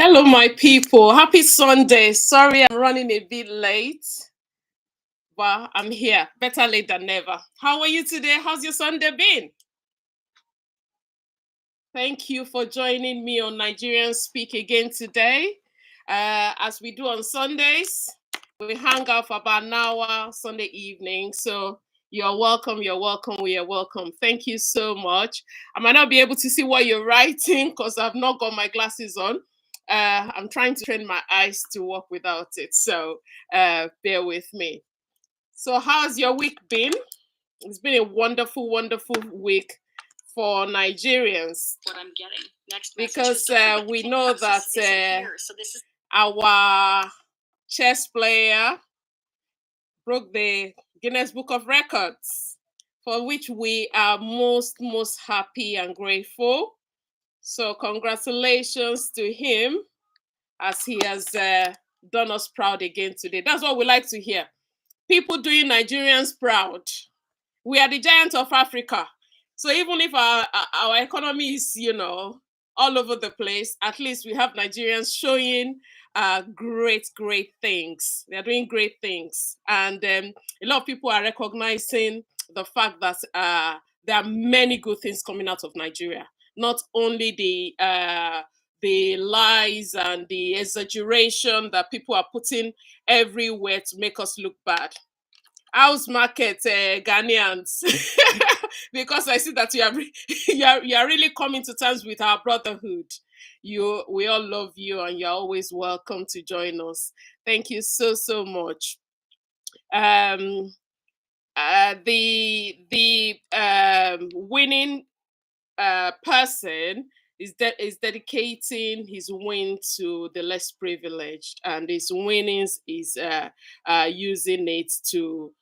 Hello, my people. Happy Sunday. Sorry, I'm running a bit late, but I'm here. Better late than never. How are you today? How's your Sunday been? Thank you for joining me on Nigerians Speak again today. As we do on Sundays, we hang out for about an hour Sunday evening. So you're welcome. You're welcome. We are welcome. Thank you so much. I might not be able to see what you're writing because I've not got my glasses on. I'm trying to train my eyes to work without it. So bear with me. So, how's your week been? It's been a wonderful, wonderful week for Nigerians. What I'm getting next because we know that our chess player broke the Guinness Book of Records, for which we are most happy and grateful. So congratulations to him as he has done us proud again today. That's what we like to hear. People doing Nigerians proud. We are the giant of Africa. So even if our economy is, all over the place, at least we have Nigerians showing great things. They are doing great things. And a lot of people are recognizing the fact that there are many good things coming out of Nigeria. Not only the lies and the exaggeration that people are putting everywhere to make us look bad. House market, Ghanaians, because I see that you are really coming to terms with our brotherhood. We all love you, and you're always welcome to join us. Thank you so much. Um, the winning person is dedicating his win to the less privileged, and his winnings is using it to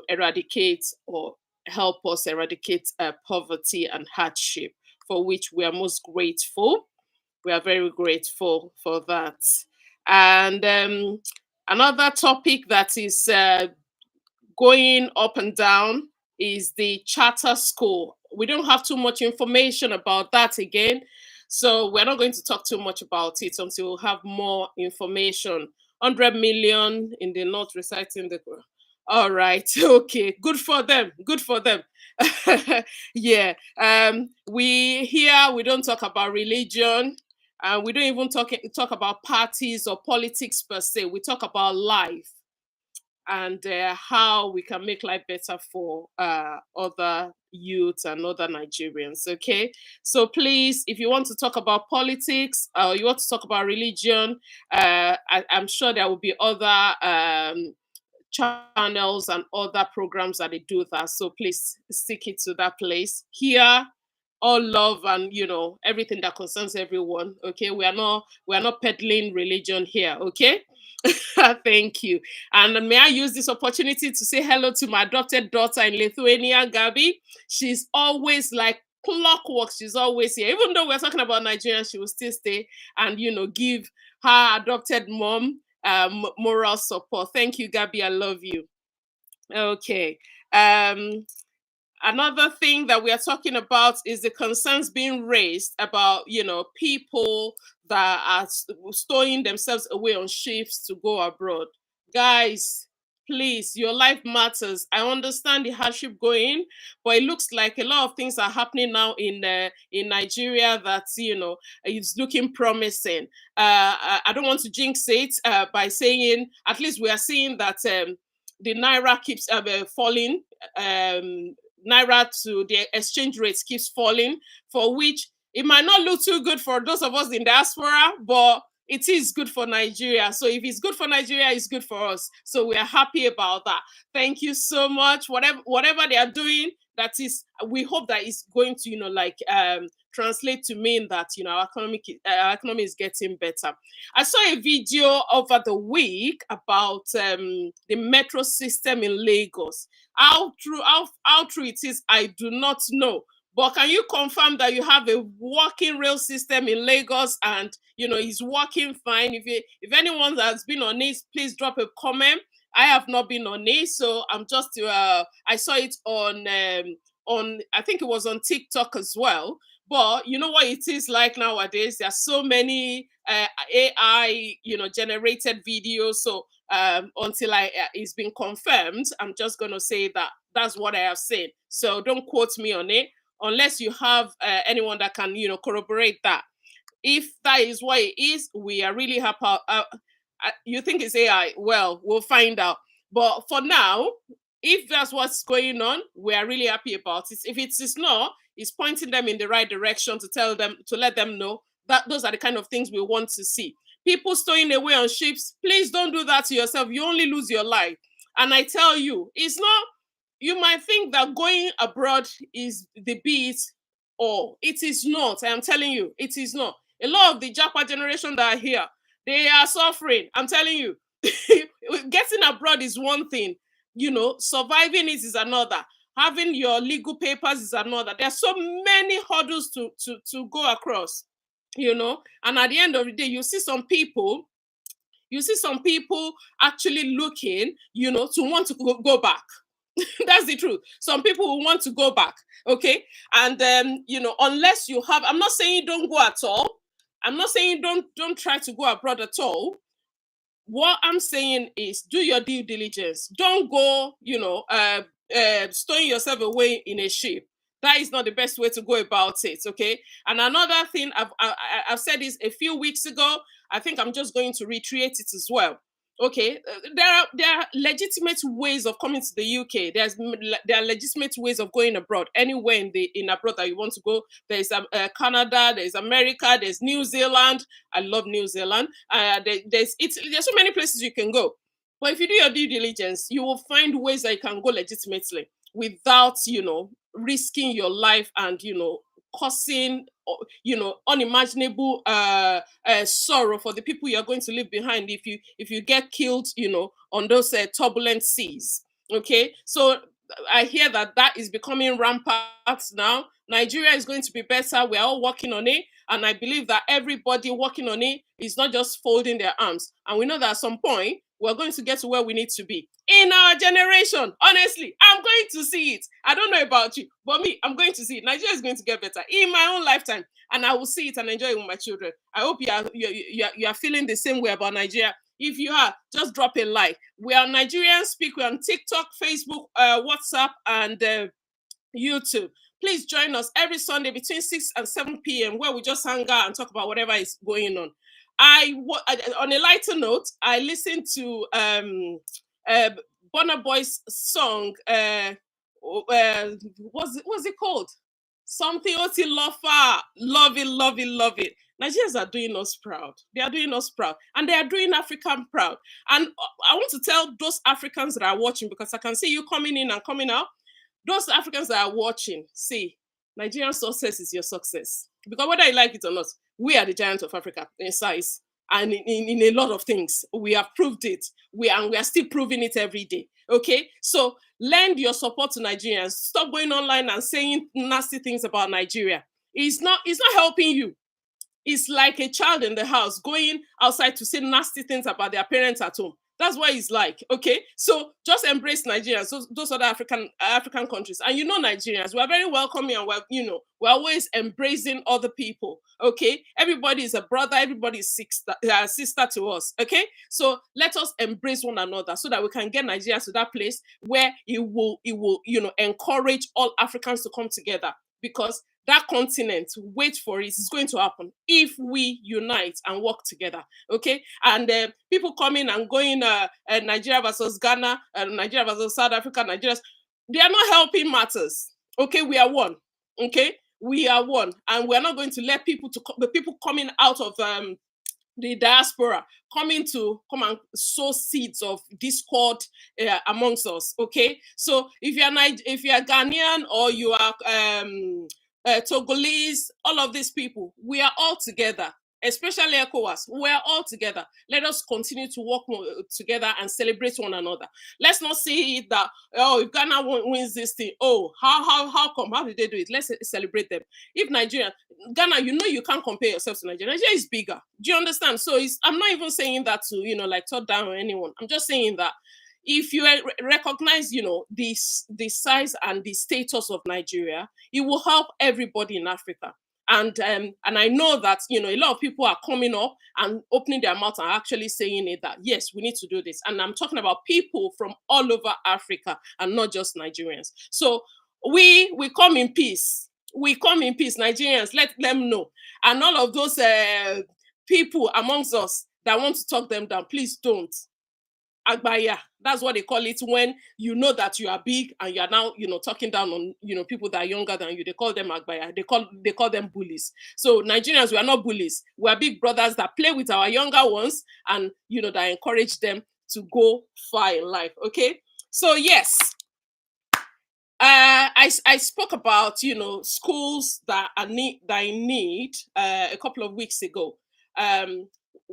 eradicate or help us eradicate poverty and hardship, for which we are most grateful. We are very grateful for that. And another topic that is going up and down is the charter school. We don't have too much information about that again, so we're not going to talk too much about it until we have more information. 100 million in the north reciting the Quran. All right, okay, good for them. Good for them. Yeah. We don't talk about religion, and we don't even talk about parties or politics per se. We talk about life and how we can make life better for other youths and other Nigerians. Okay, so please, if you want to talk about politics or you want to talk about religion, I'm sure there will be other channels and other programs that they do that. So please stick it to that place. Here, all love and everything that concerns everyone. Okay, we are not peddling religion here. Okay. Thank you. And may I use this opportunity to say hello to my adopted daughter in Lithuania, Gabby. She's always like clockwork. She's always here. Even though we're talking about Nigeria, she will still stay and give her adopted mom moral support. Thank you, Gabby. I love you. Okay. Um, Another thing that we are talking about is the concerns being raised about people that are stowing themselves away on ships to go abroad. Guys, please, your life matters. I understand the hardship going, but it looks like a lot of things are happening now in Nigeria that is looking promising. I don't want to jinx it by saying, at least we are seeing that the naira keeps falling. Naira to the exchange rate keeps falling, for which it might not look too good for those of us in diaspora, but it is good for Nigeria. So if it's good for Nigeria, it's good for us. So we are happy about that. Thank you so much. Whatever they are doing, that is, we hope that it's going to translate to mean that our economy is getting better. I saw a video over the week about the metro system in Lagos. How true it is, I do not know. But can you confirm that you have a working rail system in Lagos and it's working fine? If anyone has been on it, please drop a comment. I have not been on it, so I'm just I saw it on on, I think it was on TikTok as well. But you know what it is like nowadays? There are so many AI, generated videos. So until it's been confirmed, I'm just going to say that that's what I have seen. So don't quote me on it unless you have anyone that can, corroborate that. If that is what it is, we are really happy. You think it's AI? Well, we'll find out. But for now, if that's what's going on, we are really happy about it. If it is not, it's pointing them in the right direction to tell them, to let them know that those are the kind of things we want to see. People stowing away on ships, please don't do that to yourself. You only lose your life. And I tell you, it's not, you might think that going abroad is the beat, or it is not. I am telling you, it is not. A lot of the Japa generation that are here, they are suffering. I'm telling you. Getting abroad is one thing, surviving it is another. Having your legal papers is another. There are so many hurdles to go across, and at the end of the day, you see some people actually looking, to want to go back. That's the truth. Some people will want to go back. Okay. And unless you have, I'm not saying don't go at all. I'm not saying don't try to go abroad at all. What I'm saying is do your due diligence. Don't go, stowing yourself away in a ship. That is not the best way to go about it. Okay. And another thing, I've said this a few weeks ago. I think I'm just going to reiterate it as well. Okay, there are legitimate ways of coming to the UK. There are legitimate ways of going abroad. Anywhere in abroad that you want to go. There's Canada, there's America, there's New Zealand. I love New Zealand. There's so many places you can go. But if you do your due diligence, you will find ways that you can go legitimately without risking your life and causing unimaginable sorrow for the people you're going to leave behind if you get killed on those turbulent seas. Okay, so I hear that is becoming rampant now. Nigeria is going to be better. We're all working on it, and I believe that everybody working on it is not just folding their arms. And we know that at some point we're going to get to where we need to be in our generation. Honestly, I'm going to see it. I don't know about you, but me, I'm going to see it. Nigeria is going to get better in my own lifetime, and I will see it and enjoy it with my children. I hope you are feeling the same way about Nigeria. If you are, just drop a like. We are Nigerians Speak. We're on TikTok, Facebook, WhatsApp, and YouTube. Please join us every Sunday between 6 and 7 p.m. where we just hang out and talk about whatever is going on. On a lighter note, I listened to Burna Boy's song. What's it called? Something Oti Lofa. Love it, love it, love it. Nigerians are doing us proud. They are doing us proud. And they are doing African proud. And I want to tell those Africans that are watching, because I can see you coming in and coming out. Those Africans that are watching, see, Nigerian success is your success. Because whether you like it or not, we are the giant of Africa in size and in a lot of things. We have proved it. We are still proving it every day. Okay, so lend your support to Nigerians. Stop going online and saying nasty things about Nigeria. It's not helping you. It's like a child in the house going outside to say nasty things about their parents at home. That's what it's like. Okay, so just embrace Nigerians, those other African countries, and Nigerians, we are very welcoming, and we're always embracing other people. Okay, everybody is a brother, everybody is sister to us. Okay, so let us embrace one another so that we can get Nigeria to that place where it will encourage all Africans to come together, because that continent, wait for it, it's going to happen if we unite and work together. Okay, and people coming and going, Nigeria versus Ghana, Nigeria versus South Africa, Nigeria, they are not helping matters. Okay, we are one. Okay, we are one, and we are not going to let the people coming out of the diaspora come and sow seeds of discord amongst us. Okay, so if you are Ghanaian, or you are Togolese, all of these people, we are all together, especially ECOWAS. We are all together. Let us continue to work together and celebrate one another. Let's not see it that, if Ghana wins this thing, how come? How did they do it? Let's celebrate them. If Ghana, you can't compare yourself to Nigeria. Nigeria is bigger. Do you understand? So I'm not even saying that to, like, talk down on anyone. I'm just saying that if you recognize, the size and the status of Nigeria, it will help everybody in Africa. And I know that a lot of people are coming up and opening their mouth and actually saying it, that yes, we need to do this. And I'm talking about people from all over Africa and not just Nigerians. So we come in peace. We come in peace. Nigerians, let them know. And all of those people amongst us that want to talk them down, please don't. Agbaya, that's what they call it when you know that you are big and you are now, talking down on, people that are younger than you. They call them Agbaya. They call them bullies. So Nigerians, we are not bullies. We are big brothers that play with our younger ones and, that encourage them to go far in life. Okay. So yes, I spoke about schools that I need a couple of weeks ago,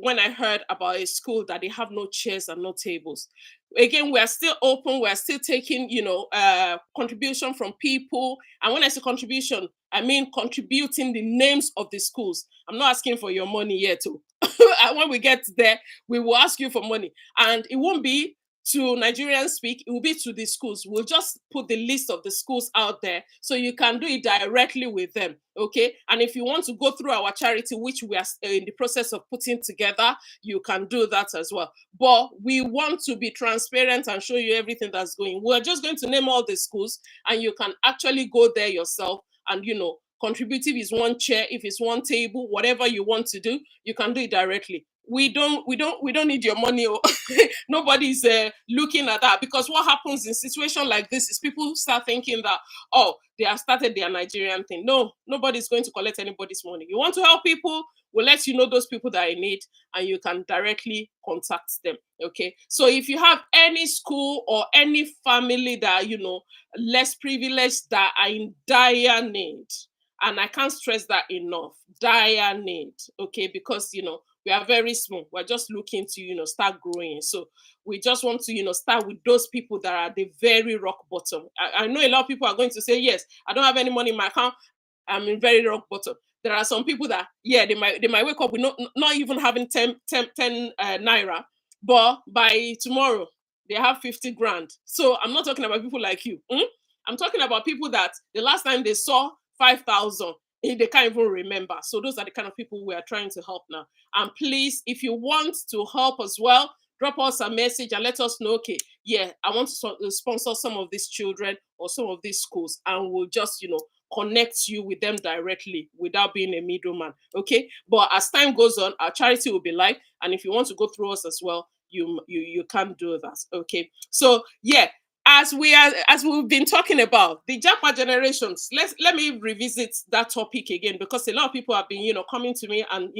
when I heard about a school that they have no chairs and no tables. Again, we are still open. We are still taking contribution from people. And when I say contribution, I mean contributing the names of the schools. I'm not asking for your money yet too. And when we get there, we will ask you for money, and it won't be to Nigerians Speak, it will be to the schools. We'll just put the list of the schools out there so you can do it directly with them. Okay. And if you want to go through our charity, which we are in the process of putting together, you can do that as well. But we want to be transparent and show you everything that's going. We're just going to name all the schools, and you can actually go there yourself and, contribute. If it's one chair, if it's one table, whatever you want to do, you can do it directly. We don't need your money. Nobody's looking at that, because what happens in situation like this is people start thinking that, oh, they have started their Nigerian thing. No, nobody's going to collect anybody's money. You want to help people, we'll let you know those people that I need, and you can directly contact them. Okay. So if you have any school or any family that less privileged, that are in dire need, and I can't stress that enough, dire need. Okay, because we are very small. We're just looking to start growing. So we just want to start with those people that are at the very rock bottom. I know a lot of people are going to say, yes, I don't have any money in my account, I'm in very rock bottom. There are some people that, yeah, they might wake up with not even having 10 naira, but by tomorrow they have 50 grand. So I'm not talking about people like you. I'm talking about people that the last time they saw 5,000, they can't even remember. So those are the kind of people we are trying to help now. And please, if you want to help as well, drop us a message and let us know, okay, yeah, I want to sponsor some of these children or some of these schools, and we'll just, connect you with them directly without being a middleman. Okay. But as time goes on, our charity will be live. And if you want to go through us as well, you can do that. Okay. So yeah, as we've been talking about the Japa generations, let me revisit that topic again, because a lot of people have been coming to me and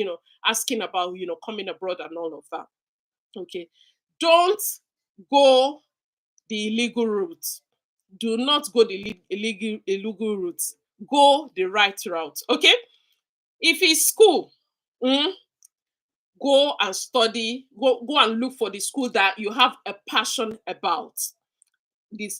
asking about coming abroad and all of that. Okay. Don't go the illegal route. Do not go the illegal route. Go the right route. Okay. If it's school, mm, go and study. Go and look for the school that you have a passion about. The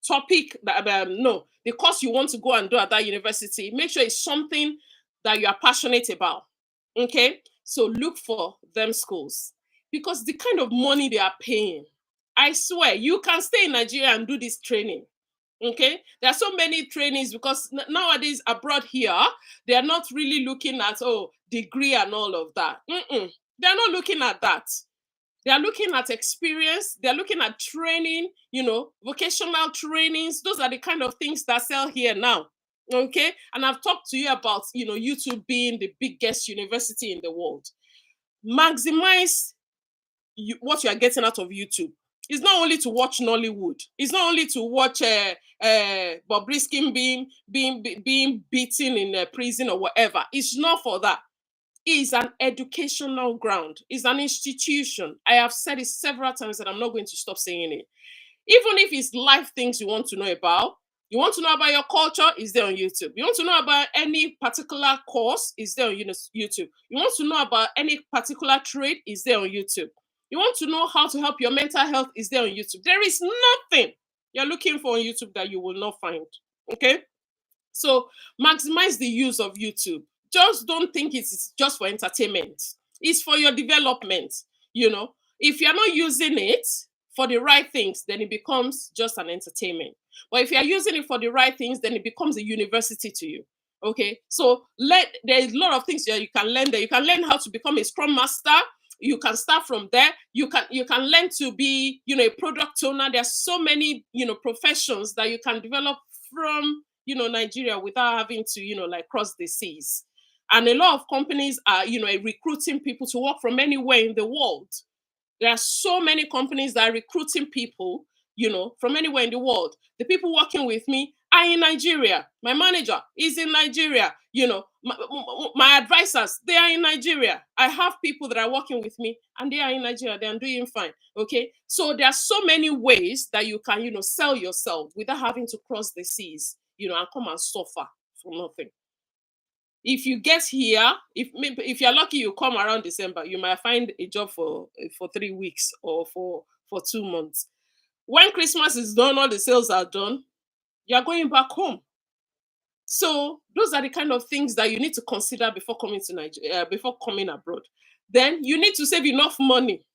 topic that no, the course you want to go and do at that university, make sure it's something that you are passionate about. Okay. So look for them schools, because the kind of money they are paying, I swear you can stay in Nigeria and do this training. Okay. There are so many trainings, because nowadays abroad here, they are not really looking at, oh, degree and all of that. They're not looking at that. They are looking at experience. They're looking at training, vocational trainings. Those are the kind of things that sell here now. Okay. And I've talked to you about, YouTube being the biggest university in the world. Maximize what you are getting out of YouTube. It's not only to watch Nollywood. It's not only to watch Bob Riskin being beaten in a prison or whatever. It's not for that. Is an educational ground, is an institution. I have said it several times and I'm not going to stop saying it. Even if it's life things you want to know about, you want to know about your culture, is there on YouTube. You want to know about any particular course, is there on YouTube. You want to know about any particular trade, is there on YouTube. You want to know how to help your mental health, is there on YouTube. There is nothing you're looking for on YouTube that you will not find. Okay? So maximize the use of YouTube. Just don't think it's just for entertainment. It's for your development. You know, if you're not using it for the right things, then it becomes just an entertainment. But if you're using it for the right things, then it becomes a university to you. Okay, so there's a lot of things that you can learn there. You can learn how to become a scrum master. You can start from there. You can learn to be, a product owner. There's so many, professions that you can develop from, Nigeria without having to, like cross the seas. And a lot of companies are, recruiting people to work from anywhere in the world. There are so many companies that are recruiting people, from anywhere in the world. The people working with me are in Nigeria. My manager is in Nigeria. My advisors, they are in Nigeria. I have people that are working with me and they are in Nigeria. They are doing fine. Okay. So there are so many ways that you can, sell yourself without having to cross the seas, and come and suffer for nothing. If you get here, if you're lucky, you come around December, you might find a job for 3 weeks or for 2 months. When Christmas is done, all the sales are done, you're going back home. So those are the kind of things that you need to consider before coming to Nigeria, before coming abroad. Then you need to save enough money.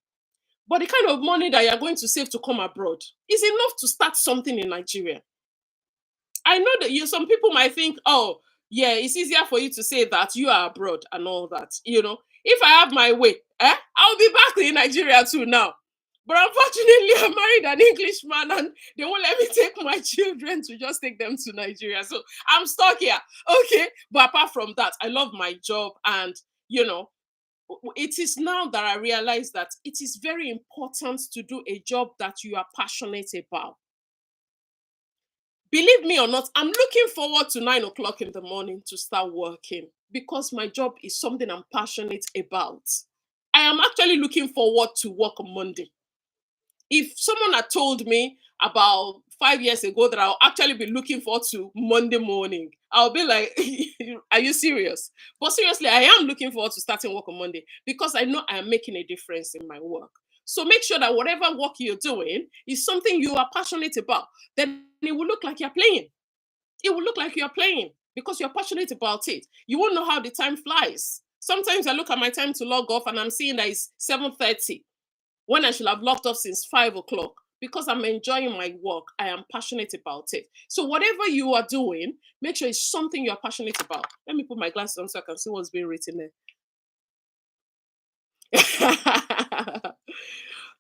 But the kind of money that you're going to save to come abroad is enough to start something in Nigeria. I know that some people might think, oh, yeah, it's easier for you to say that you are abroad and all that. If I have my way, I'll be back in Nigeria too now. But unfortunately, I married an Englishman and they won't let me take my children to just take them to Nigeria. So I'm stuck here. Okay. But apart from that, I love my job. And, it is now that I realize that it is very important to do a job that you are passionate about. Believe me or not, I'm looking forward to 9 o'clock in the morning to start working because my job is something I'm passionate about. I am actually looking forward to work on Monday. If someone had told me about 5 years ago that I'll actually be looking forward to Monday morning, I'll be like, are you serious? But seriously, I am looking forward to starting work on Monday because I know I am making a difference in my work. So make sure that whatever work you're doing is something you are passionate about. Then it will look like you're playing. It will look like you're playing because you're passionate about it. You won't know how the time flies. Sometimes I look at my time to log off and I'm seeing that it's 7:30 when I should have logged off since 5 o'clock because I'm enjoying my work. I am passionate about it. So whatever you are doing, make sure it's something you're passionate about. Let me put my glasses on so I can see what's being written there.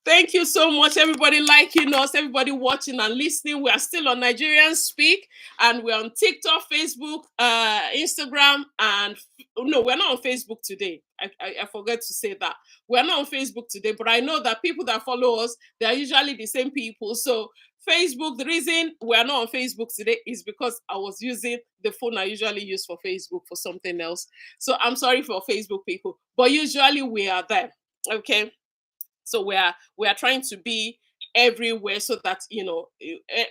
Thank you so much, everybody liking us, everybody watching and listening. We are still on Nigerians Speak, and we're on TikTok, Facebook, Instagram, and no, we're not on Facebook today. I forgot to say that. We're not on Facebook today, but I know that people that follow us, they're usually the same people. So Facebook, the reason we're not on Facebook today is because I was using the phone I usually use for Facebook for something else. So I'm sorry for Facebook people, but usually we are there. Okay. So we are trying to be everywhere so that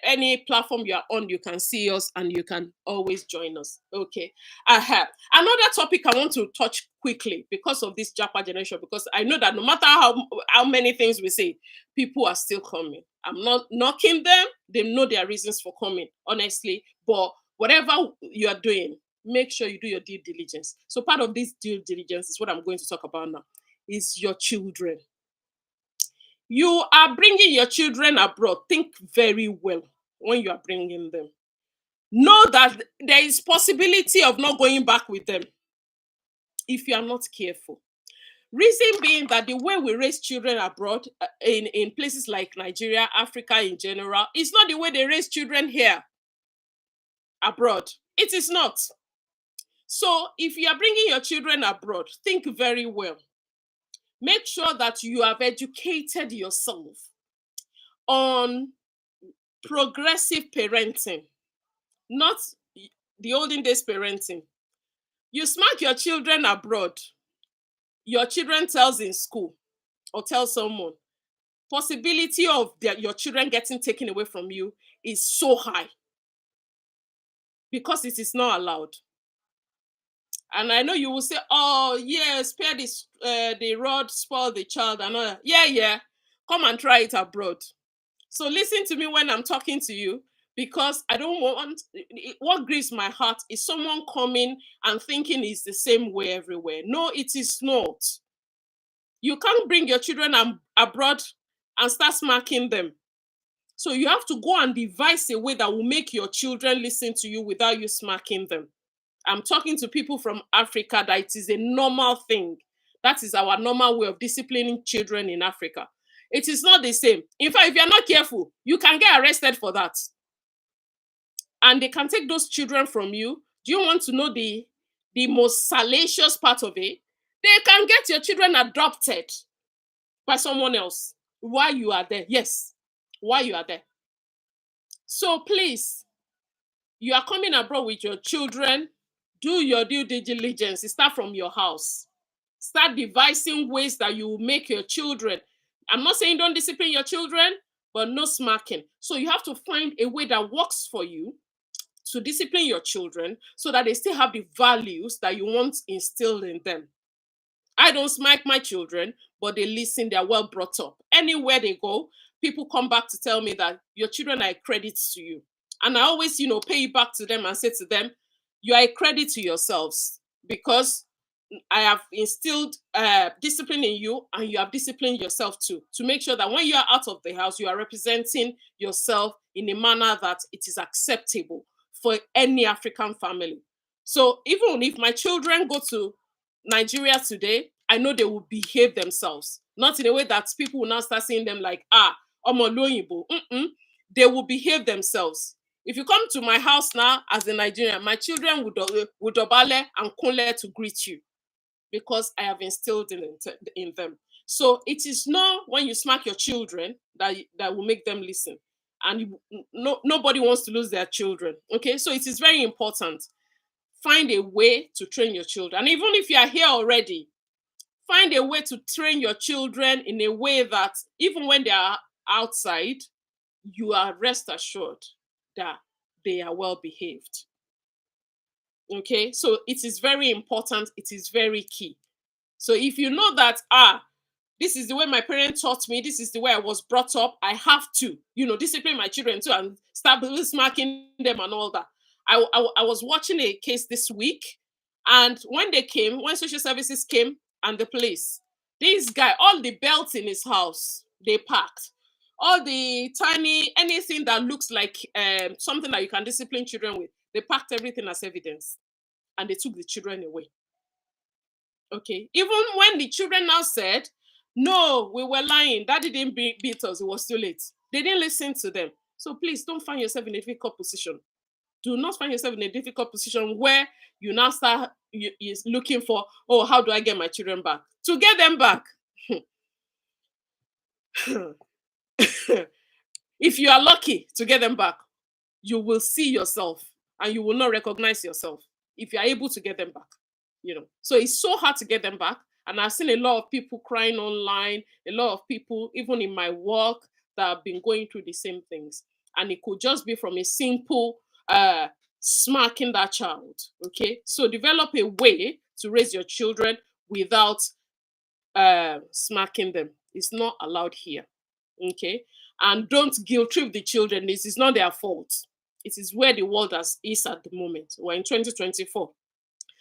any platform you are on, you can see us and you can always join us. Okay. Another topic I want to touch quickly because of this Japa generation, because I know that no matter how many things we say, people are still coming. I'm not knocking them. They know their reasons for coming, honestly. But whatever you are doing, make sure you do your due diligence. So part of this due diligence is what I'm going to talk about now, is your children. You are bringing your children abroad. Think very well when you are bringing them. Know that there is possibility of not going back with them if you are not careful. Reason being that the way we raise children abroad, in places like Nigeria, Africa in general, is not the way they raise children here abroad. It is not. So if you are bringing your children abroad, think very well. Make sure that you have educated yourself on progressive parenting, not the olden days parenting. You smack your children abroad, your children tells in school or tell someone, possibility of your children getting taken away from you is so high because it is not allowed. And I know you will say, oh yeah, spare the rod, spoil the child, and all that. Yeah, come and try it abroad. So listen to me when I'm talking to you, because I don't want, what grieves my heart is someone coming and thinking it's the same way everywhere. No, it is not. You can't bring your children abroad and start smacking them. So you have to go and devise a way that will make your children listen to you without you smacking them. I'm talking to people from Africa that it is a normal thing. That is our normal way of disciplining children in Africa. It is not the same. In fact, if you're not careful, you can get arrested for that. And they can take those children from you. Do you want to know the most salacious part of it? They can get your children adopted by someone else while you are there. Yes, while you are there. So please, you are coming abroad with your children, do your due diligence. Start from your house. Start devising ways that you will make your children. I'm not saying don't discipline your children, but no smacking. So you have to find a way that works for you to discipline your children so that they still have the values that you want instilled in them. I don't smack my children, but they listen, they're well brought up. Anywhere they go, people come back to tell me that your children are a credit to you. And I always, pay it back to them and say to them, you are a credit to yourselves because I have instilled discipline in you and you have disciplined yourself too, to make sure that when you are out of the house, you are representing yourself in a manner that it is acceptable for any African family. So even if my children go to Nigeria today, I know they will behave themselves, not in a way that people will now start seeing them like, Omo Loyibo. They will behave themselves. If you come to my house now as a Nigerian, my children would dobale and kunle to greet you because I have instilled in them. So it is not when you smack your children that will make them listen. And nobody wants to lose their children. Okay, so it is very important. Find a way to train your children. And even if you are here already, find a way to train your children in a way that even when they are outside, you are rest assured that they are well behaved. Okay, so it is very important, it is very key. So if you know that, this is the way my parents taught me, this is the way I was brought up, I have to, discipline my children too and start smacking them and all that. I was watching a case this week, and when social services came and the police, this guy, all the belts in his house, they packed. All the tiny, anything that looks like something that you can discipline children with, they packed everything as evidence and they took the children away. Okay. Even when the children now said, no, we were lying, daddy didn't beat us, it was too late. They didn't listen to them. So please don't find yourself in a difficult position. Do not find yourself in a difficult position where you now start is looking for, how do I get my children back? To get them back, if you are lucky to get them back, you will see yourself and you will not recognize yourself if you are able to get them back. So it's so hard to get them back. And I've seen a lot of people crying online, a lot of people, even in my work, that have been going through the same things. And it could just be from a simple smacking that child. Okay. So develop a way to raise your children without smacking them. It's not allowed here. Okay. And don't guilt trip the children. This is not their fault. It is where the world is at the moment. We're in 2024.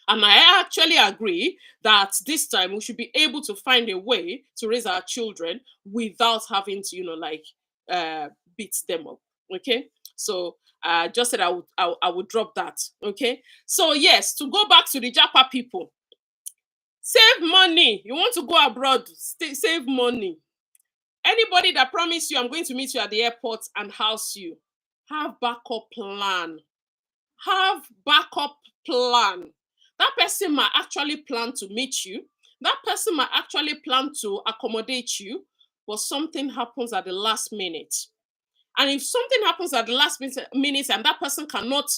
And I actually agree that this time we should be able to find a way to raise our children without having to, beat them up. Okay. So I just said I would drop that. Okay. So yes, to go back to the Japa people, save money. You want to go abroad, save money. Anybody that promised you I'm going to meet you at the airport and house you, have backup plan. Have backup plan. That person might actually plan to meet you. That person might actually plan to accommodate you, but something happens at the last minute. And if something happens at the last minute and that person cannot,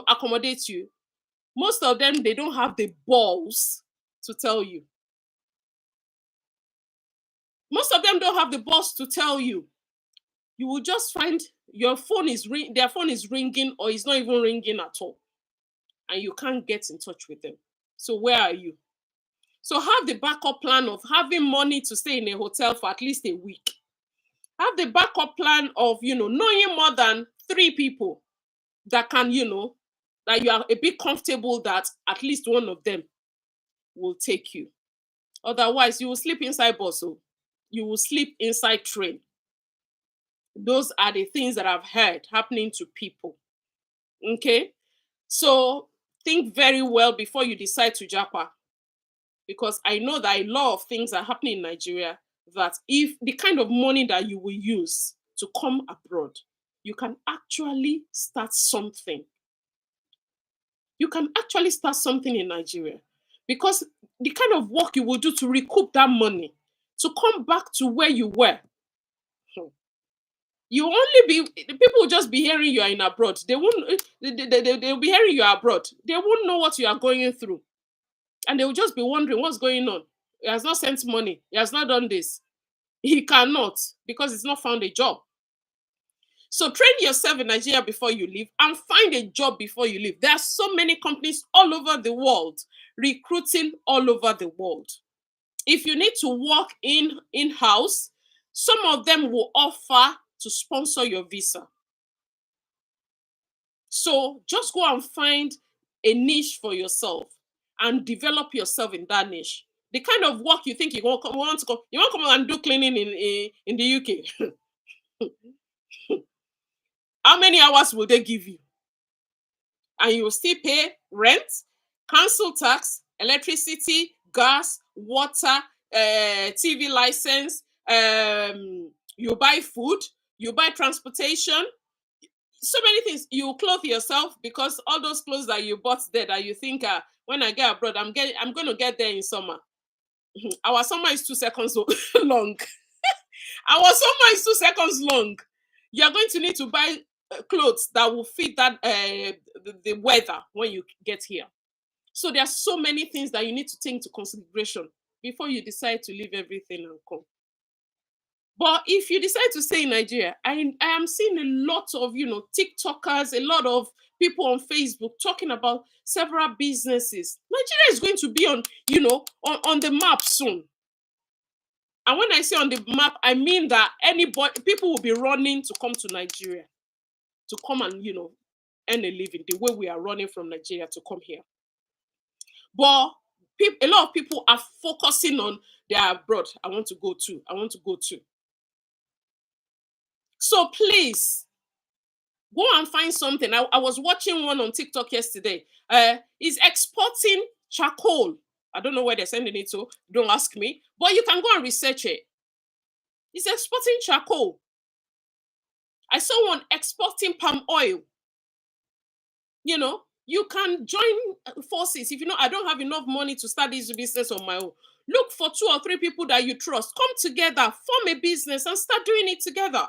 accommodate you, most of them, they don't have the balls to tell you. Most of them don't have the balls to tell you. You will just find their phone is ringing or it's not even ringing at all. And you can't get in touch with them. So where are you? So have the backup plan of having money to stay in a hotel for at least a week. Have the backup plan of, knowing more than 3 people that can, that you are a bit comfortable that at least one of them will take you. Otherwise, you will sleep inside bus. Oh. You will sleep inside train. Those are the things that I've heard happening to people. Okay? So think very well before you decide to japa, because I know that a lot of things are happening in Nigeria that if the kind of money that you will use to come abroad, you can actually start something. You can actually start something in Nigeria, because the kind of work you will do to recoup that money to come back to where you were. Hmm. You only be people will just be hearing you are in abroad. They won't they'll be hearing you are abroad. They won't know what you are going through. And they will just be wondering what's going on. He has not sent money. He has not done this. He cannot, because he's not found a job. So train yourself in Nigeria before you leave and find a job before you leave. There are so many companies all over the world recruiting all over the world. If you need to work in-house, some of them will offer to sponsor your visa. So just go and find a niche for yourself and develop yourself in that niche. The kind of work you think you want to come, you want to come and do cleaning in the UK. How many hours will they give you? And you will still pay rent, council tax, electricity, gas, water, TV license. You buy food, you buy transportation, so many things. You clothe yourself, because all those clothes that you bought there that you think, when I get abroad, I'm going to get there in summer. Our summer is 2 seconds long. Our summer is 2 seconds long. You're going to need to buy clothes that will fit that the weather when you get here. So there are so many things that you need to take into consideration before you decide to leave everything and come. But if you decide to stay in Nigeria, I am seeing a lot of TikTokers, a lot of people on Facebook talking about several businesses. Nigeria is going to be on the map soon. And when I say on the map, I mean that people will be running to come to Nigeria to come and earn a living the way we are running from Nigeria to come here. But a lot of people are focusing on their abroad. I want to go to. I want to go to. So please go and find something. I was watching one on TikTok yesterday. He's exporting charcoal. I don't know where they're sending it to. Don't ask me. But you can go and research it. He's exporting charcoal. I saw one exporting palm oil. You can join forces. If I don't have enough money to start this business on my own, look for 2 or 3 people that you trust. Come together, form a business and start doing it together.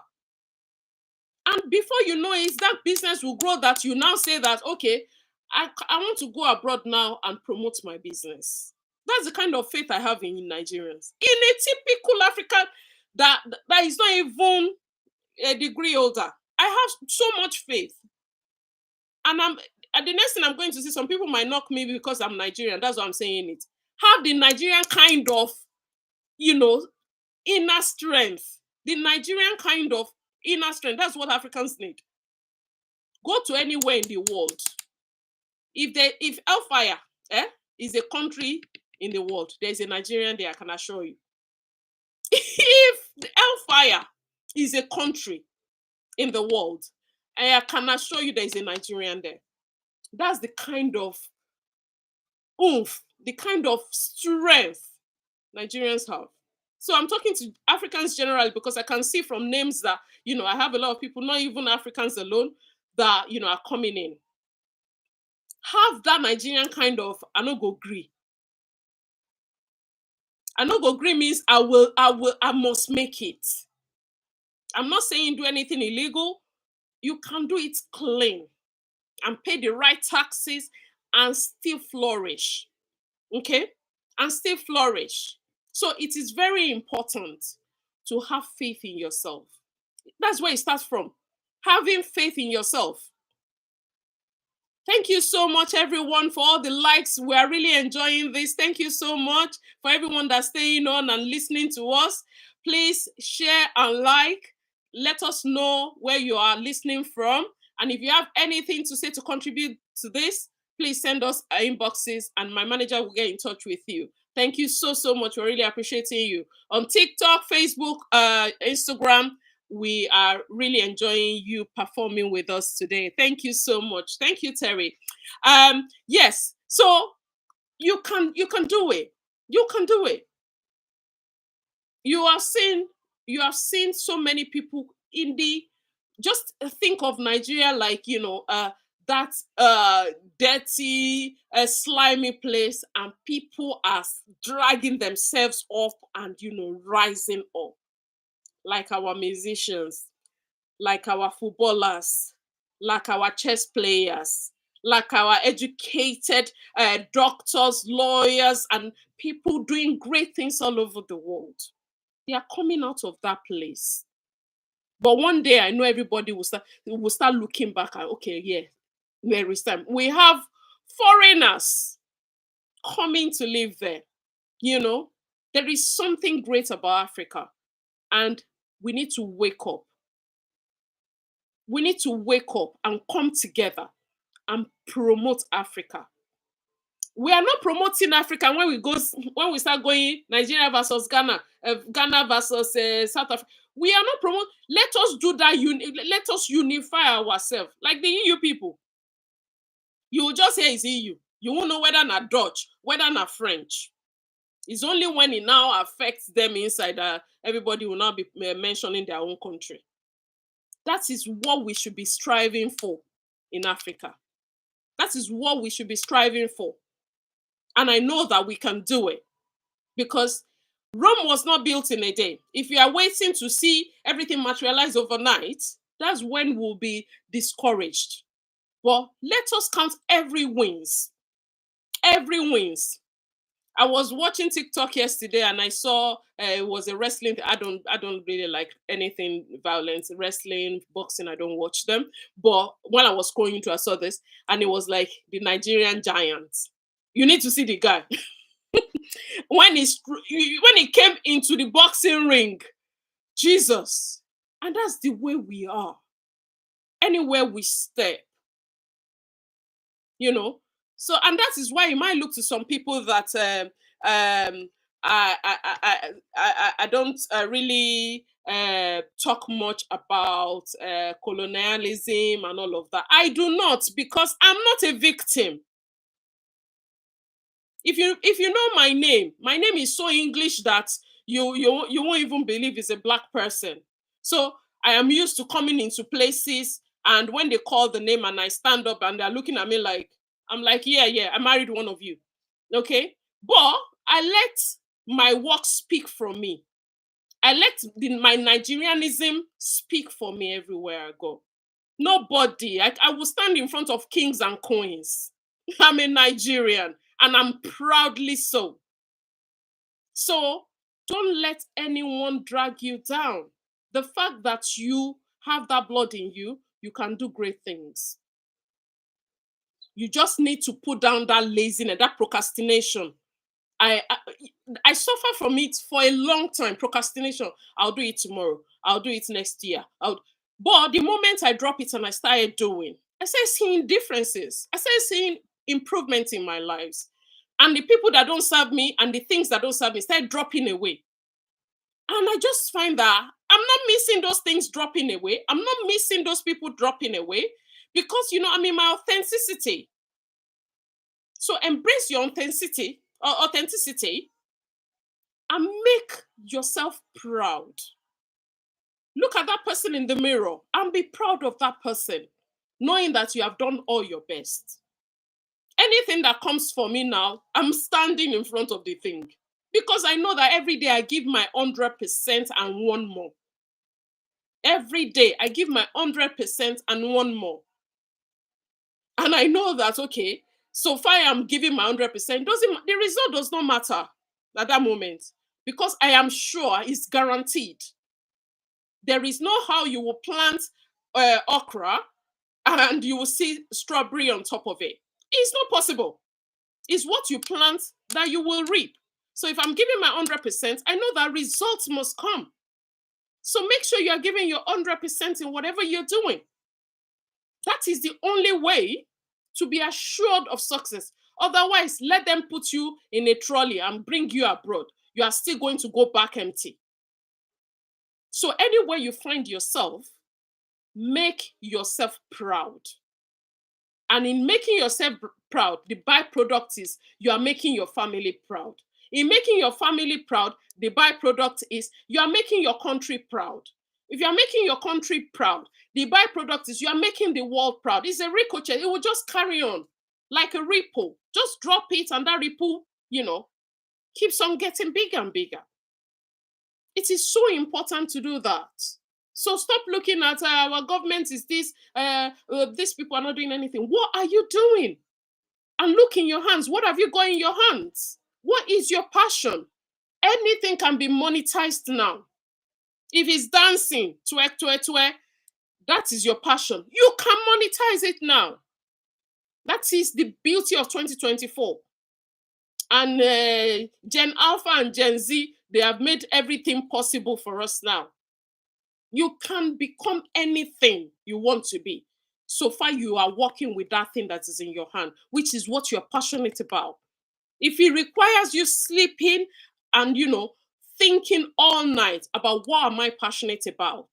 And before you know it, that business will grow that you now say that, okay, I want to go abroad now and promote my business. That's the kind of faith I have in Nigerians. In a typical African that is not even a degree older, I have so much faith. And the next thing I'm going to see, some people might knock me because I'm Nigerian. That's why I'm saying it. Have the Nigerian kind of, inner strength. The Nigerian kind of inner strength. That's what Africans need. Go to anywhere in the world. If Hellfire is a country in the world, there's a Nigerian there, I can assure you. If Hellfire is a country in the world, I can assure you there's a Nigerian there. That's the kind of oomph, the kind of strength Nigerians have. So I'm talking to Africans generally, because I can see from names that, I have a lot of people, not even Africans alone, that, are coming in. Have that Nigerian kind of, I no go gree. I no go gree means I must make it. I'm not saying do anything illegal. You can do it clean and pay the right taxes and still flourish. Okay? And still flourish. So it is very important to have faith in yourself. That's where it starts from. Having faith in yourself. Thank you so much, everyone, for all the likes. We are really enjoying this. Thank you so much for everyone that's staying on and listening to us. Please share and like. Let us know where you are listening from. And if you have anything to say to contribute to this, please send us our inboxes and my manager will get in touch with you. Thank you so, so much. We're really appreciating you. On TikTok, Facebook, Instagram, we are really enjoying you performing with us today. Thank you so much. Thank you, Terry. Yes. So you can do it. You can do it. You have seen so many people in the, just think of Nigeria like, that dirty, slimy place, and people are dragging themselves up and rising up, like our musicians, like our footballers, like our chess players, like our educated doctors, lawyers, and people doing great things all over the world. They are coming out of that place. But one day I know everybody will start looking back at, okay, yeah, there is time. We have foreigners coming to live there. You know, there is something great about Africa, and we need to wake up. We need to wake up and come together and promote Africa. We are not promoting Africa when we start going Nigeria versus Ghana, Ghana versus South Africa. We are not promoting. Let us do that. Let us unify ourselves, like the EU people. You will just hear it's EU. You won't know whether not Dutch, whether not French. It's only when it now affects them inside that everybody will now be mentioning their own country. That is what we should be striving for in Africa. That is what we should be striving for. And I know that we can do it, because Rome was not built in a day. If you are waiting to see everything materialize overnight, that's when we'll be discouraged. But let us count every wins. Every wins. I was watching TikTok yesterday and I saw it was a wrestling. I don't really like anything violent, wrestling, boxing. I don't watch them. But when I was scrolling through, I saw this, and it was like the Nigerian giants. You need to see the guy when he came into the boxing ring. Jesus, and that's the way we are. Anywhere we step, you know. So, and that is why you might look to some people that I don't really talk much about colonialism and all of that. I do not, because I'm not a victim. If you know my name is so English that you won't even believe it's a black person. So I am used to coming into places, and when they call the name and I stand up and they're looking at me like, I'm like, yeah, I married one of you. Okay. But I let my work speak from me. I let my Nigerianism speak for me everywhere I go. Nobody. I will stand in front of kings and queens. I'm a Nigerian, and I'm proudly so. So don't let anyone drag you down. The fact that you have that blood in you, you can do great things. You just need to put down that laziness, that procrastination. I, I I suffer from it for a long time. Procrastination. I'll do it tomorrow. I'll do it next year. But the moment I drop it and I started doing, I started seeing differences. I started seeing improvement in my lives. And the people that don't serve me and the things that don't serve me started dropping away. And I just find that I'm not missing those things dropping away. I'm not missing those people dropping away, because I'm in my authenticity. So embrace your authenticity, and make yourself proud. Look at that person in the mirror and be proud of that person, knowing that you have done all your best. Anything that comes for me now, I'm standing in front of the thing, because I know that every day I give my 100% and one more. Every day I give my 100% and one more. And I know that, okay, so far I'm giving my 100%. The result does not matter at that moment, because I am sure it's guaranteed. There is no how you will plant okra and you will see strawberry on top of it. It's not possible. It's what you plant that you will reap. So if I'm giving my 100%, I know that results must come. So make sure you are giving your 100% in whatever you're doing. That is the only way to be assured of success. Otherwise, let them put you in a trolley and bring you abroad. You are still going to go back empty. So anywhere you find yourself, make yourself proud. And in making yourself proud, the byproduct is you are making your family proud. In making your family proud, the byproduct is you are making your country proud. If you are making your country proud, the byproduct is you are making the world proud. It's a ricochet. It will just carry on like a ripple. Just drop it, and that ripple, keeps on getting bigger and bigger. It is so important to do that. So stop looking at our government is this, these people are not doing anything. What are you doing? And look in your hands. What have you got in your hands? What is your passion? Anything can be monetized now. If it's dancing, twerk, twerk, twerk, that is your passion. You can monetize it now. That is the beauty of 2024. And Gen Alpha and Gen Z, they have made everything possible for us now. You can become anything you want to be. So far, you are working with that thing that is in your hand, which is what you're passionate about. If it requires you sleeping and, thinking all night about what am I passionate about,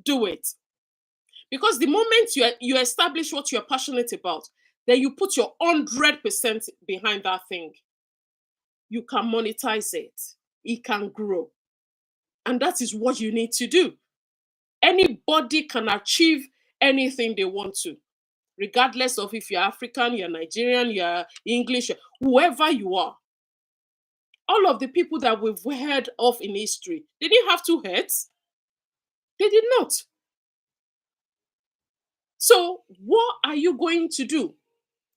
do it. Because the moment you establish what you're passionate about, then you put your 100% behind that thing. You can monetize it. It can grow. And that is what you need to do. Anybody can achieve anything they want to, regardless of if you're African, you're Nigerian, you're English, whoever you are. All of the people that we've heard of in history, they didn't have two heads. They did not. So what are you going to do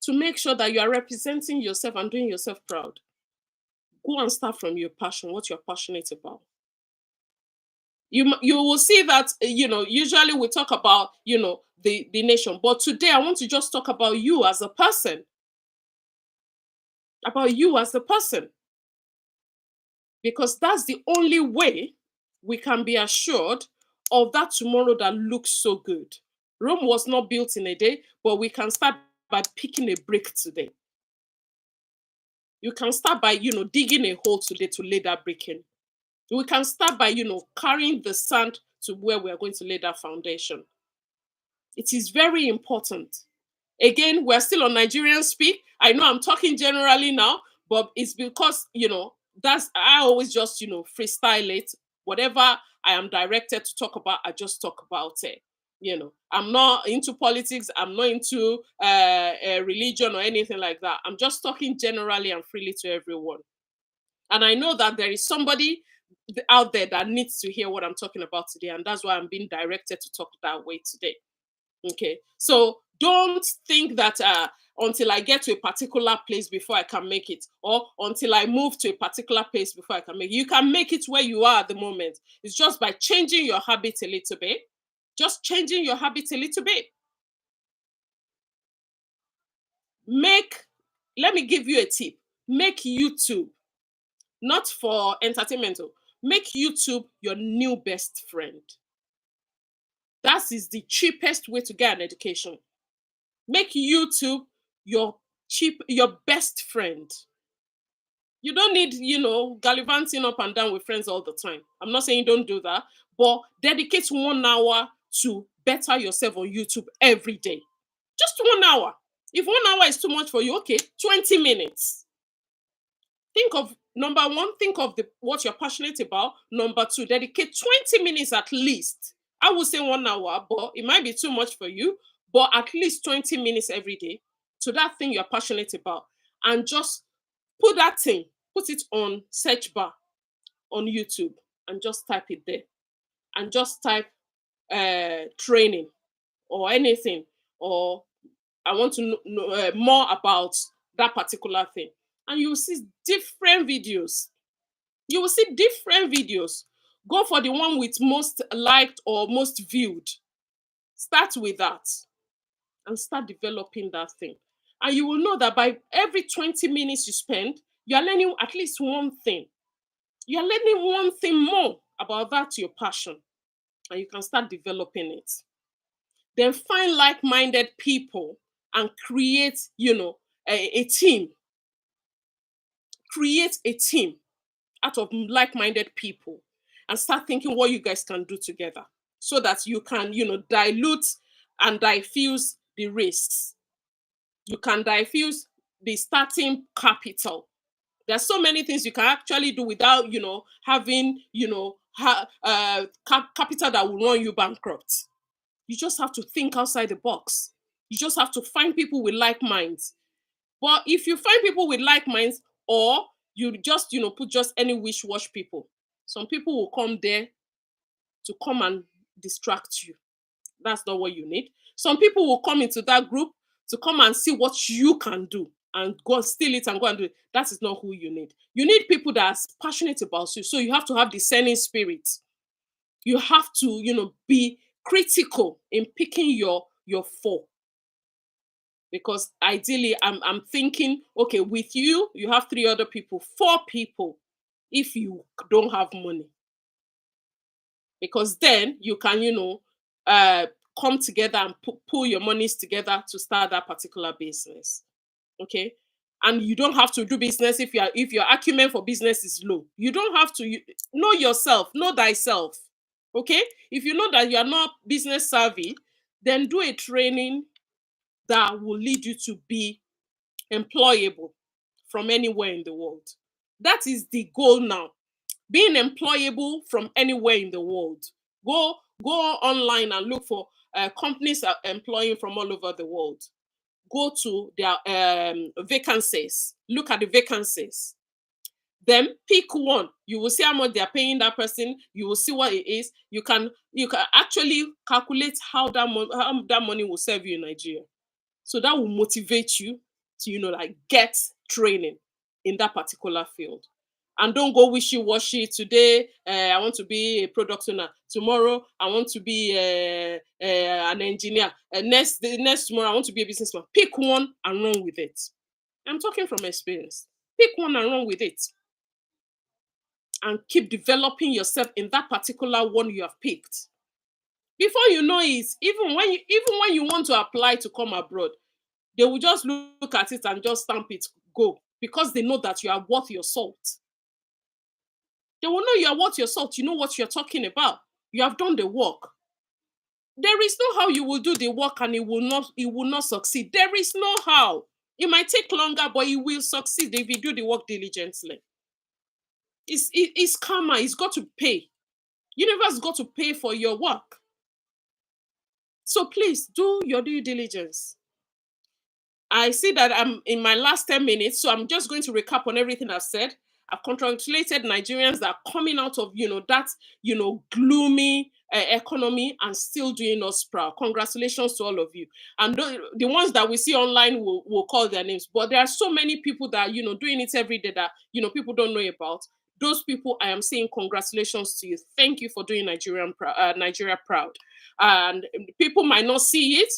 to make sure that you are representing yourself and doing yourself proud? Go and start from your passion, what you're passionate about. You will see that, usually we talk about, the nation. But today I want to just talk about you as a person. About you as a person. Because that's the only way we can be assured of that tomorrow that looks so good. Rome was not built in a day, but we can start by picking a brick today. You can start by, digging a hole today to lay that brick in. We can start by, carrying the sand to where we are going to lay that foundation. It is very important. Again, we're still on Nigerians Speak. I know I'm talking generally now, but it's because, I always just, freestyle it. Whatever I am directed to talk about, I just talk about it. I'm not into politics. I'm not into religion or anything like that. I'm just talking generally and freely to everyone. And I know that there is somebody out there that needs to hear what I'm talking about today. And that's why I'm being directed to talk that way today. Okay. So don't think that until I get to a particular place before I can make it, or until I move to a particular place before I can make it. You can make it where you are at the moment. It's just by changing your habit a little bit. Just changing your habit a little bit. Let me give you a tip. Make YouTube, not for entertainment, make YouTube your new best friend. That is the cheapest way to get an education. Make YouTube your best friend. You don't need, gallivanting up and down with friends all the time. I'm not saying don't do that, but dedicate 1 hour to better yourself on YouTube every day. Just 1 hour. If 1 hour is too much for you, okay, 20 minutes. Think of number one, think of what you're passionate about. Number two, dedicate 20 minutes at least. I would say 1 hour, but it might be too much for you. But at least 20 minutes every day to that thing you're passionate about. And just put it on search bar on YouTube and just type it there. And just type training or anything, or I want to know more about that particular thing. And you will see different videos. You will see different videos. Go for the one with most liked or most viewed. Start with that and start developing that thing. And you will know that by every 20 minutes you spend, you are learning at least one thing. You are learning one thing more about that your passion. And you can start developing it. Then find like-minded people and create, a team. Create a team out of like-minded people and start thinking what you guys can do together so that you can, dilute and diffuse the risks. You can diffuse the starting capital. There's so many things you can actually do without, having, capital that will run you bankrupt. You just have to think outside the box. You just have to find people with like minds. But if you find people with like minds, or you just, put just any wish-wash people, some people will come there to come and distract you. That's not what you need. Some people will come into that group to come and see what you can do and go steal it and go and do it. That is not who you need. You need people that are passionate about you. So you have to have discerning spirit. You have to, be critical in picking your foe. Because ideally, I'm thinking, okay, with you, you have 3 other people, 4 people, if you don't have money. Because then you can, uh, come together and pull your monies together to start that particular business. Okay. And you don't have to do business if your acumen for business is low. You don't have to know yourself, know thyself. Okay. If you know that you are not business savvy, then do a training that will lead you to be employable from anywhere in the world. That is the goal now. Being employable from anywhere in the world. Go online and look for companies are employing from all over the world. Go to their vacancies. Look at the vacancies. Then pick one. You will see how much they are paying that person. You will see what it is. You can actually calculate how that money will serve you in Nigeria. So that will motivate you to, get training in that particular field. And don't go wishy-washy. Today, I want to be a product owner. Tomorrow, I want to be an engineer. The next tomorrow, I want to be a businessman. Pick one and run with it. I'm talking from experience. Pick one and run with it. And keep developing yourself in that particular one you have picked. Before you know it, even when you want to apply to come abroad, they will just look at it and just stamp it, go, because they know that you are worth your salt. They will know you are worth your salt. You know what you're talking about. You have done the work. There is no how you will do the work and it will not succeed. There is no how. It might take longer, but it will succeed if you do the work diligently. It's karma. It's got to pay. Universe got to pay for your work. So please do your due diligence. I see that I'm in my last 10 minutes, so I'm just going to recap on everything I've said. I've congratulated Nigerians that are coming out of, that, gloomy economy and still doing us proud. Congratulations to all of you. And the ones that we see online will call their names. But there are so many people that, doing it every day that, people don't know about. Those people, I am saying congratulations to you. Thank you for doing Nigeria proud. And people might not see it,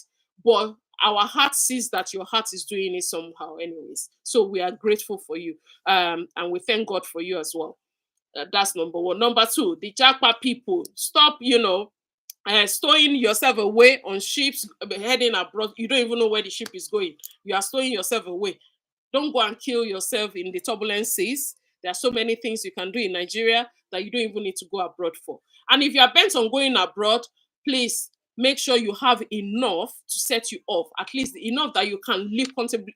but our heart sees that your heart is doing it somehow anyways. So we are grateful for you. And we thank God for you as well. That's number 1. Number 2, the Japa people, stop, stowing yourself away on ships heading abroad. You don't even know where the ship is going. You are stowing yourself away. Don't go and kill yourself in the turbulent seas. There are so many things you can do in Nigeria that you don't even need to go abroad for. And if you are bent on going abroad, please make sure you have enough to set you off, at least enough that you can live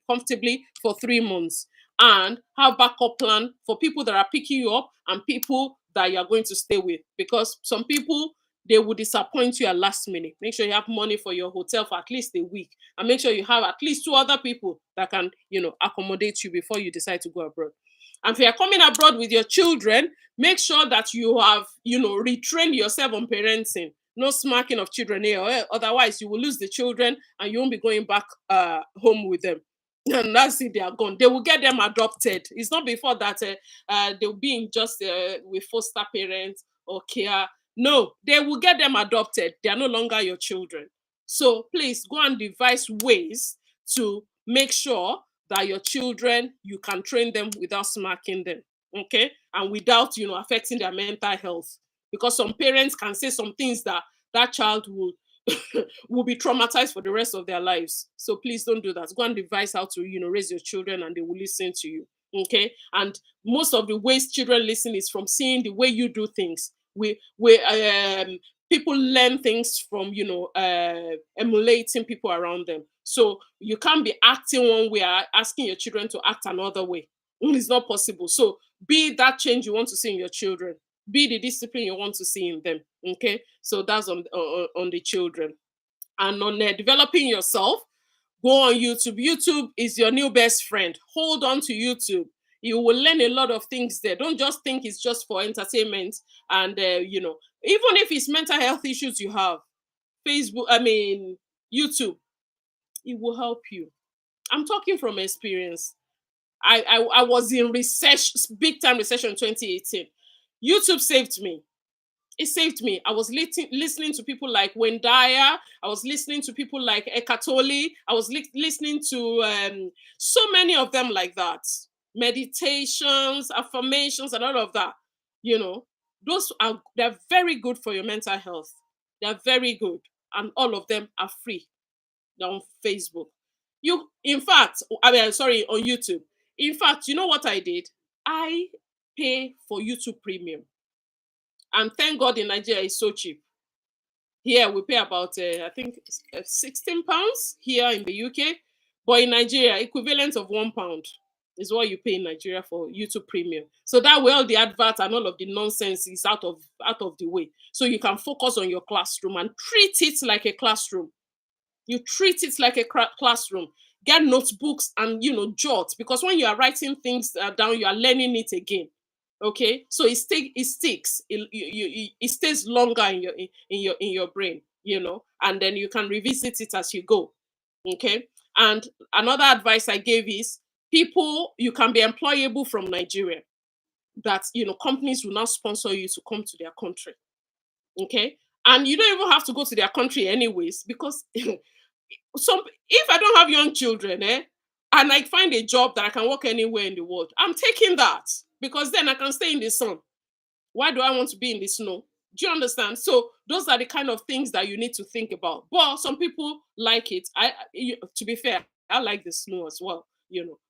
comfortably for 3 months, and have backup plan for people that are picking you up and people that you are going to stay with, because some people, they will disappoint you at last minute. Make sure you have money for your hotel for at least a week, and make sure you have at least 2 other people that can, accommodate you before you decide to go abroad. And if you're coming abroad with your children, make sure that you have, retrained yourself on parenting. No smacking of children here. Otherwise, you will lose the children and you won't be going back home with them. And that's it, they are gone. They will get them adopted. It's not before that they'll be in just with foster parents or care. No, they will get them adopted. They are no longer your children. So please go and devise ways to make sure that your children, you can train them without smacking them, okay? And without, affecting their mental health. Because some parents can say some things that child will will be traumatized for the rest of their lives. So please don't do that. Go and devise how to, raise your children and they will listen to you. Okay. And most of the ways children listen is from seeing the way you do things. People learn things from, emulating people around them. So you can't be acting one way, asking your children to act another way. It's not possible. So be that change you want to see in your children. Be the discipline you want to see in them. Okay. So that's on the children. And on developing yourself, go on YouTube. YouTube is your new best friend. Hold on to YouTube. You will learn a lot of things there. Don't just think it's just for entertainment. And even if it's mental health issues you have, YouTube, it will help you. I'm talking from experience. I was in big time recession in 2018. YouTube saved me. It saved me. I was listening to people like Wayne Dyer. I was listening to people like Ekatoli. I was listening to so many of them like that. Meditations, affirmations, and all of that. They're very good for your mental health. They're very good, and all of them are free. They're on Facebook. On YouTube. In fact, you know what I did? I pay for YouTube Premium. And thank God in Nigeria it's so cheap. Here we pay about I think £16 here in the UK, but in Nigeria equivalent of £1 is what you pay in Nigeria for YouTube Premium. So that way all the advert and all of the nonsense is out of the way. So you can focus on your classroom and treat it like a classroom. You treat it like a classroom. Get notebooks and jot, because when you are writing things down, you are learning it again. Okay, so it sticks. It stays longer in your brain, and then you can revisit it as you go. Okay, and another advice I gave is you can be employable from Nigeria. That companies will now sponsor you to come to their country. Okay, and you don't even have to go to their country anyways, because if I don't have young children, and I find a job that I can work anywhere in the world, I'm taking that, because then I can stay in the sun. Why do I want to be in the snow? Do you understand? So those are the kind of things that you need to think about. But some people like it. To be fair, I like the snow as well.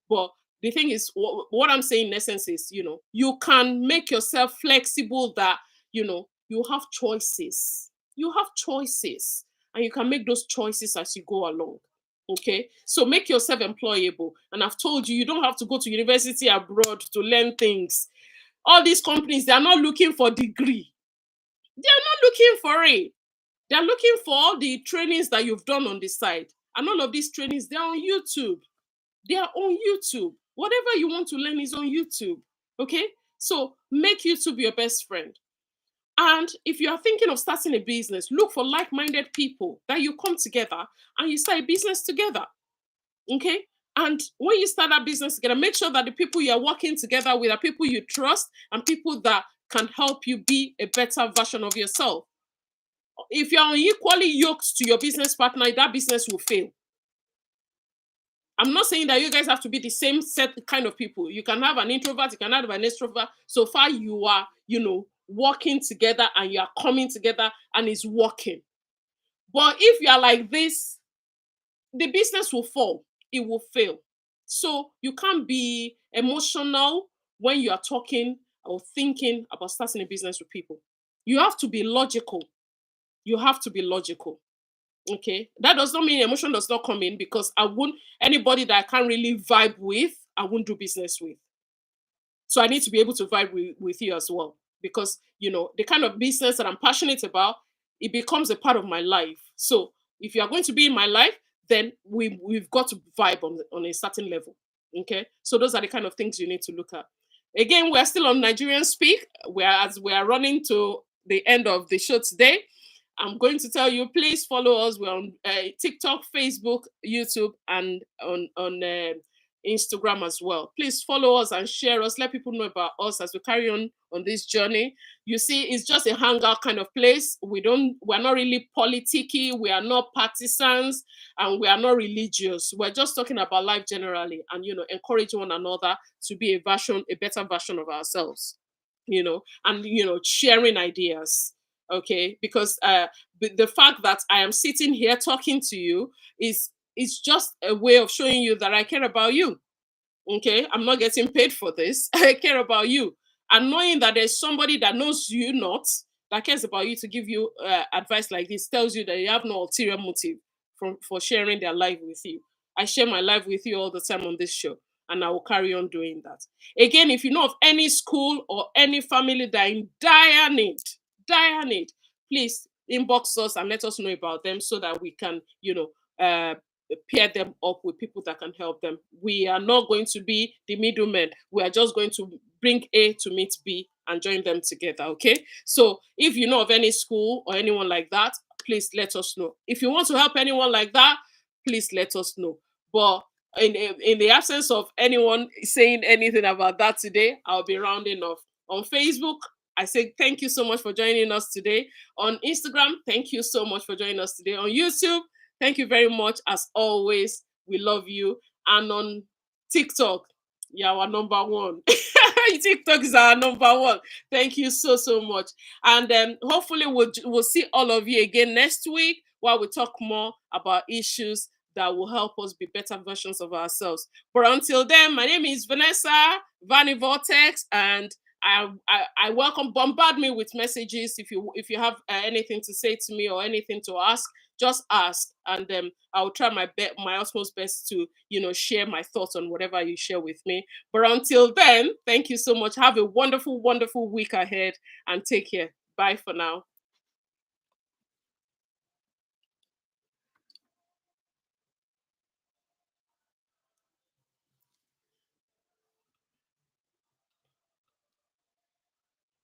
But the thing is, what I'm saying in essence is, you can make yourself flexible. That you have choices. You have choices, and you can make those choices as you go along. Okay, so make yourself employable. And I've told you, you don't have to go to university abroad to learn things. All these companies, they are not looking for degree. They are not looking for it. They are looking for all the trainings that you've done on the side. And all of these trainings, they're on YouTube. They are on YouTube. Whatever you want to learn is on YouTube. Okay, so make YouTube your best friend. And if you are thinking of starting a business, look for like-minded people that you come together and you start a business together. Okay? And when you start that business together, make sure that the people you're working together with are people you trust and people that can help you be a better version of yourself. If you're unequally yoked to your business partner, that business will fail. I'm not saying that you guys have to be the same set kind of people. You can have an introvert, you can have an extrovert. So far you are, working together and you are coming together and it's working. But if you are like this, the business will fall. It will fail. So you can't be emotional when you are talking or thinking about starting a business with people. You have to be logical. You have to be logical. Okay, that does not mean emotion does not come in, because anybody that I can't really vibe with, I won't do business with. So I need to be able to vibe with you as well, because the kind of business that I'm passionate about, it becomes a part of my life. So if you are going to be in my life, then we've got to vibe on a certain level. Okay, so those are the kind of things you need to look at. Again, we're still on Nigerians Speak, whereas we are running to the end of the show today. I'm going to tell you, please follow us. We're on TikTok, Facebook, YouTube, and on Instagram as well. Please follow us and share us. Let people know about us as we carry on this journey. You see, it's just a hangout kind of place. We're not really politicky. We are not partisans, and we are not religious. We're just talking about life generally, and encourage one another to be a better version of ourselves. And sharing ideas. Okay, because the fact that I am sitting here talking to you is just a way of showing you that I care about you. Okay, I'm not getting paid for this. I care about you. And knowing that there's somebody that knows you not, that cares about you to give you advice like this, tells you that you have no ulterior motive for sharing their life with you. I share my life with you all the time on this show, and I will carry on doing that. Again, if you know of any school or any family that are in dire need, please inbox us and let us know about them so that we can, pair them up with people that can help them. We are not going to be the middlemen. We are just going to bring A to meet B and join them together. Okay. So if you know of any school or anyone like that, please let us know. If you want to help anyone like that, please let us know. But in the absence of anyone saying anything about that today, I'll be rounding off. On Facebook, I say thank you so much for joining us today. On Instagram, thank you so much for joining us today. On YouTube, thank you very much. As always, we love you. And on TikTok, you're our number one. TikTok is our number one. Thank you so, so much. And hopefully we'll see all of you again next week while we talk more about issues that will help us be better versions of ourselves. But until then, my name is Vanessa Vani Vortex, and I welcome, bombard me with messages if you have anything to say to me or anything to ask. Just ask, and I'll try my utmost best to share my thoughts on whatever you share with me. But until then, thank you so much. Have a wonderful, wonderful week ahead, and take care. Bye for now.